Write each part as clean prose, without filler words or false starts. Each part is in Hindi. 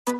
से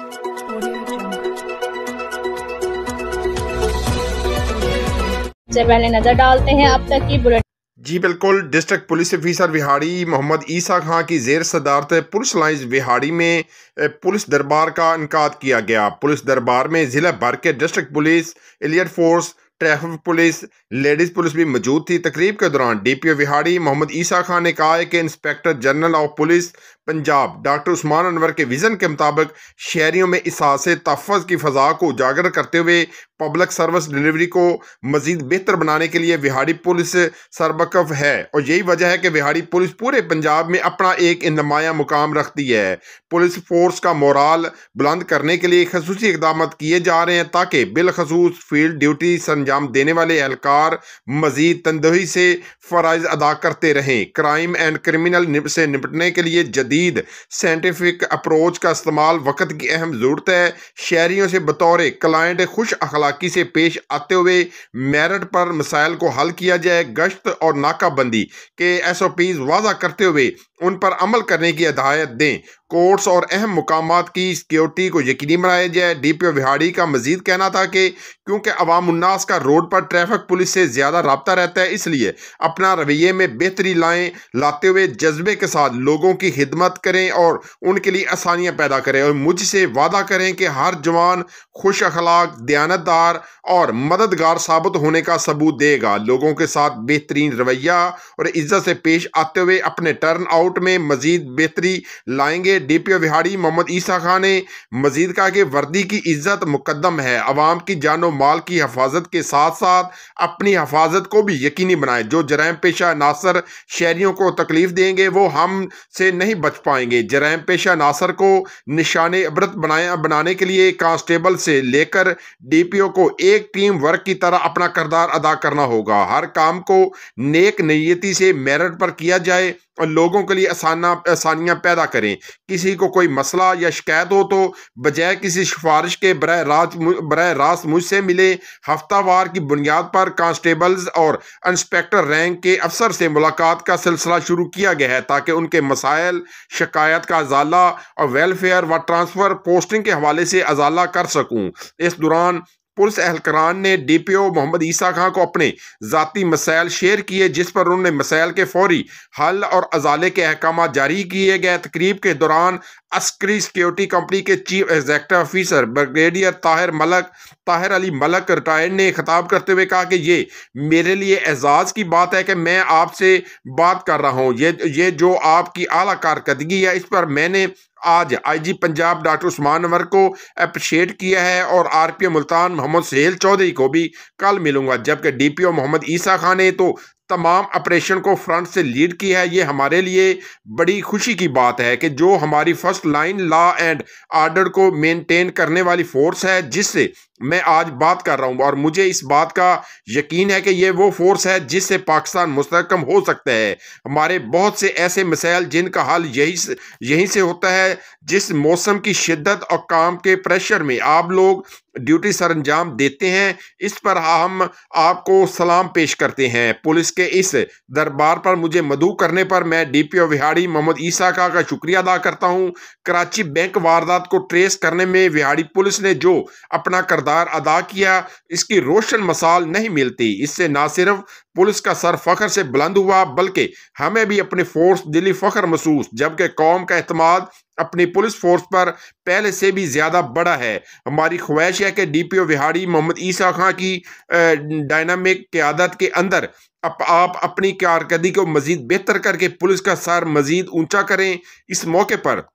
पहले नजर डालते हैं अब तक की बुलेटिन। जी बिल्कुल। District police officer Vehari Mohammad Isa Khan की जेर सदारत पुलिस लाइंस विहाड़ी में पुलिस दरबार का इनकाद किया गया। पुलिस दरबार में जिला भर के district police, elite force, traffic police, ladies police भी मौजूद थी। तकरीब के दौरान डीपीओ विहाड़ी मोहम्मद ईसा खां ने कहा है कि inspector general of police Punjab doctor Usman Anwar के विजन के मुताबिक शहरियों में एहसास तहफ़्फ़ुज़ की फ़ज़ा को उजागर करते हुए पब्लिक सर्विस डिलीवरी को मज़ीद बेहतर बनाने के लिए विहाड़ी पुलिस सरबकफ है और यही वजह है कि विहाड़ी पुलिस पूरे पंजाब में अपना एक नुमाया मुकाम रखती है। पुलिस फोर्स का मोराल बुलंद करने के लिए खसूसी इक़दाम किए जा रहे हैं ताकि बिलखसूस फील्ड ड्यूटी सरंजाम देने वाले एहलकार मज़ीद तंदुही से फ़राइज़ अदा करते रहें। क्राइम एंड क्रिमिनल से निपटने के लिए जदीद साइंटिफिक अप्रोच का इस्तेमाल वक्त की अहम ज़रूरत है। शहरियों से बतौर क्लाइंट खुश अखलाकी से पेश आते हुए मेरिट पर मसाइल को हल किया जाए। गश्त और नाकाबंदी के SOPs वाज़ा करते हुए उन पर अमल करने की हिदायत दें। कोर्ट्स और अहम मुकामात की सिक्योरिटी को यकीनी बनाया जाए। डीपीओ विहाड़ी का मजीद कहना था कि क्योंकि अवाम उन्नास का रोड पर ट्रैफिक पुलिस से ज़्यादा रब्ता रहता है, इसलिए अपना रवैये में बेहतरी लाते हुए जज्बे के साथ लोगों की खिदमत करें और उनके लिए आसानियाँ पैदा करें और मुझसे वादा करें कि हर जवान खुश अखलाक, दयानतदार और मददगार साबित होने का सबूत देगा। लोगों के साथ बेहतरीन रवैया और इज्जत से पेश आते हुए अपने टर्न आउट में मजीद बेहतरी लाएंगे। डीपीओ विहाड़ी मोहम्मद ईसा खां ने मजीद कहा कि वर्दी की इज्जत मुकद्दम है। अवाम की जानो माल की हिफाजत के साथ साथ अपनी हिफाजत को भी यकीनी बनाए। जो जराइम पेशा नासर शहरियों को तकलीफ देंगे वो हम से नहीं बच पाएंगे। जराइम पेशा नासर को निशाने इबरत बनाने के लिए कांस्टेबल से लेकर डीपीओ को एक टीम वर्क की तरह अपना किरदार अदा करना होगा। हर काम को नेक नीयती से मेरिट पर किया जाए और लोगों के लिए आसानियाँ पैदा करें। किसी को कोई मसला या शिकायत हो तो बजाय किसी सिफारिश के बराह रास्त मुझसे मिले। हफ्तावार की बुनियाद पर कांस्टेबल्स और इंस्पेक्टर रैंक के अफसर से मुलाकात का सिलसिला शुरू किया गया है ताकि उनके मसाइल, शिकायत का अजाला और वेलफेयर व ट्रांसफ़र पोस्टिंग के हवाले से अजाला कर सकूँ। इस दौरान पुलिस एहलकारान ने डीपीओ मोहम्मद ईसा खां को अपने ज़ाती मसाइल शेयर किए जिस पर उन्होंने मसाइल के फौरी हल और अजाले के अहकाम जारी किए गए। तकरीब के दौरान अस्करी सिक्योरिटी कंपनी के chief executive officer brigadier Tahir Ali Malik retired ने खिताब करते हुए कहा कि ये मेरे लिए एजाज़ की बात है कि मैं आपसे बात कर रहा हूँ। ये जो आपकी आला कारकर्दगी है इस पर मैंने आज IG पंजाब डॉक्टर उस्मान अनवर को अप्रिशिएट किया है और RPO मुल्तान मोहम्मद सुहेल चौधरी को भी कल मिलूंगा। जबकि डीपीओ मोहम्मद ईसा खां ने तो तमाम ऑपरेशन को फ्रंट से लीड किया है। ये हमारे लिए बड़ी खुशी की बात है कि जो हमारी first line law and order को मेंटेन करने वाली फोर्स है जिससे मैं आज बात कर रहा हूँ और मुझे इस बात का यकीन है कि ये वो फोर्स है जिससे पाकिस्तान मुस्तहकम हो सकता है। हमारे बहुत से ऐसे मसाइल जिनका हल यहीं से होता है। जिस मौसम की शिद्दत और काम के प्रेशर में आप लोग ड्यूटी सरंजाम देते हैं इस पर हम आपको सलाम पेश करते हैं। पुलिस के इस दरबार पर मुझे मदऊ करने पर मैं डीपीओ विहाड़ी मोहम्मद ईसा खां का शुक्रिया अदा करता हूं। कराची बैंक वारदात को ट्रेस करने में विहाड़ी पुलिस ने जो अपना किरदार अदा किया इसकी रोशन मिसाल नहीं मिलती। इससे ना सिर्फ पुलिस का सर फख्र से बुलंद हुआ बल्कि हमें भी अपने फोर्स दिली फख्र महसूस। जबकि कौम का एतमाद अपनी पुलिस फोर्स पर पहले से भी ज़्यादा बड़ा है। हमारी ख्वाहिश है कि डीपीओ विहाड़ी मोहम्मद ईसा खां की डायनामिक क़यादत के अंदर आप अपनी कारकर्दगी को मज़ीद बेहतर करके पुलिस का सर मज़ीद ऊंचा करें। इस मौके पर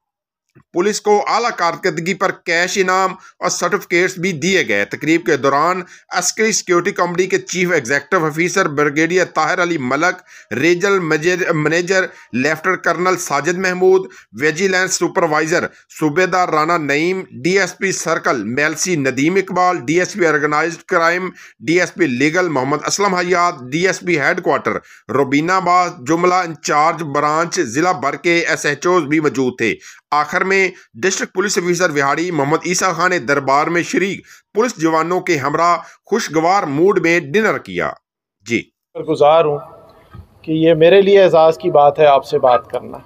पुलिस को आला कारकर्दगी पर कैश इनाम और सर्टिफिकेट्स भी दिए गए। तकरीब के दौरान अस्करी सिक्योरिटी कंपनी के chief executive officer brigadier Tahir Ali Malik, regional manager lieutenant colonel Sajid Mahmood, vigilance supervisor Subedar Rana Naeem, DSP circle Mailsi Nadeem Iqbal, DSP organised crime, DSP legal Mohammad Aslam Hayat, DSP headquarter Rubinabad, जुमला इंचार्ज ब्रांच जिला भर के SHOs भी मौजूद थे। आखिर में district police officer Vehari Mohammad Isa Khan ने दरबार में शरीक पुलिस जवानों के हमरा खुशगवार मूड में डिनर किया। जी गुजार हूँ कि ये मेरे लिए एजाज़ की बात है आपसे बात करना।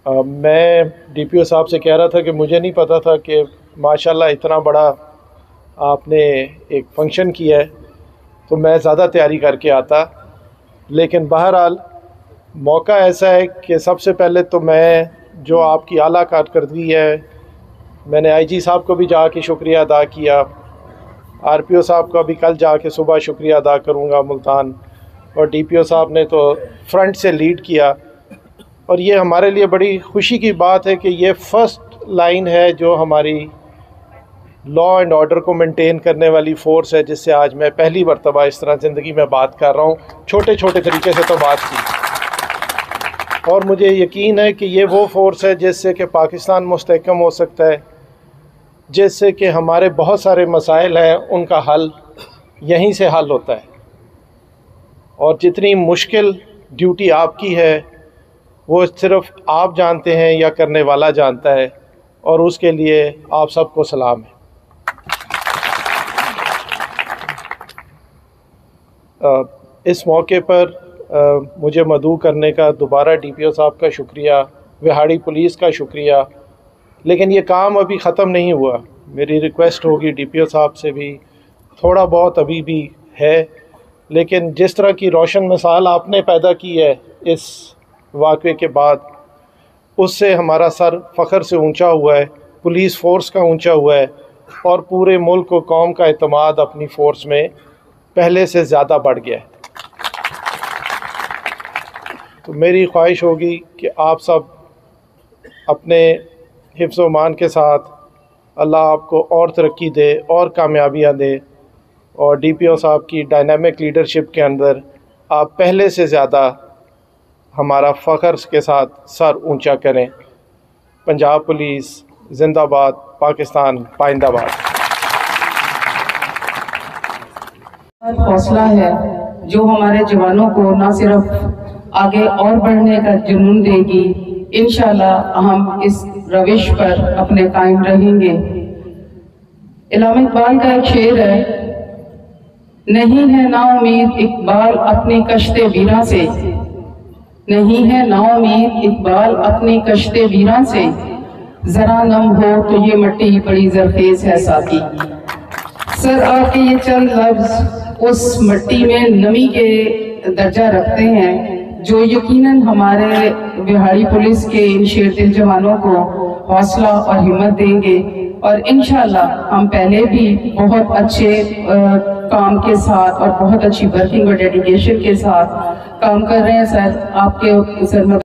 मैं डीपीओ साहब से कह रहा था कि मुझे नहीं पता था कि माशाल्लाह इतना बड़ा आपने एक फ़ंक्शन किया है, तो मैं ज़्यादा तैयारी करके आता। लेकिन बहरहाल मौका ऐसा है कि सबसे पहले तो मैं जो आपकी आला कारकर्दगी है, मैंने आईजी साहब को भी जाके शुक्रिया अदा किया, आरपीओ साहब का भी कल जाके सुबह शुक्रिया अदा करूँगा मुल्तान, और डीपीओ साहब ने तो फ्रंट से लीड किया। और ये हमारे लिए बड़ी खुशी की बात है कि ये फ़र्स्ट लाइन है जो हमारी लॉ एंड ऑर्डर को मेंटेन करने वाली फ़ोर्स है, जिससे आज मैं पहली मरतबा इस तरह ज़िंदगी में बात कर रहा हूँ। छोटे छोटे तरीके से तो बात की, और मुझे यकीन है कि ये वो फ़ोर्स है जिससे कि पाकिस्तान मुस्तहकम हो सकता है, जिससे कि हमारे बहुत सारे मसाइल हैं उनका हल यहीं से हल होता है। और जितनी मुश्किल ड्यूटी आपकी है वो सिर्फ आप जानते हैं या करने वाला जानता है, और उसके लिए आप सबको सलाम है। इस मौके पर मुझे मदऊ करने का दोबारा डीपीओ साहब का शुक्रिया, विहाड़ी पुलिस का शुक्रिया। लेकिन ये काम अभी ख़त्म नहीं हुआ। मेरी रिक्वेस्ट होगी डीपीओ साहब से भी, थोड़ा बहुत अभी भी है, लेकिन जिस तरह की रोशन मिसाल आपने पैदा की है इस वाक़े के बाद, उससे हमारा सर फ़ख्र से ऊंचा हुआ है, पुलिस फ़ोर्स का ऊंचा हुआ है, और पूरे मुल्क को कौम का एतमाद अपनी फ़ोर्स में पहले से ज़्यादा बढ़ गया है। तो मेरी ख्वाहिश होगी कि आप सब अपने हिफ्ज़ व मान के साथ, अल्लाह आपको और तरक्की दे और कामयाबियाँ दे, और डीपीओ साहब की डायनामिक लीडरशिप के अंदर आप पहले से ज़्यादा हमारा फ़ख्र के साथ सर ऊंचा करें। पंजाब पुलिस जिंदाबाद, पाकिस्तान पाइंदाबाद। हौसला है जो हमारे जवानों को न सिर्फ आगे और बढ़ने का जुनून देगी, इंशाल्लाह हम इस रविश पर अपने कायम रहेंगे। इल्हाम इकबाल का एक शेर है, नहीं है नाउमीद इकबाल अपनी कश्ते वीरा से, नहीं है नाउमीद इकबाल अपनी कश्ते वीरा से, जरा नम हो तो ये मट्टी बड़ी जरखेज है साथी। सर आपके ये चंद लफ्ज उस मट्टी में नमी के दर्जा रखते हैं जो यकीनन हमारे बिहाड़ी पुलिस के इन शेर दिल जवानों को हौसला और हिम्मत देंगे। और इंशाल्लाह हम पहले भी बहुत अच्छे काम के साथ और बहुत अच्छी वर्किंग और डेडिकेशन के साथ काम कर रहे हैं। सर आपके सर में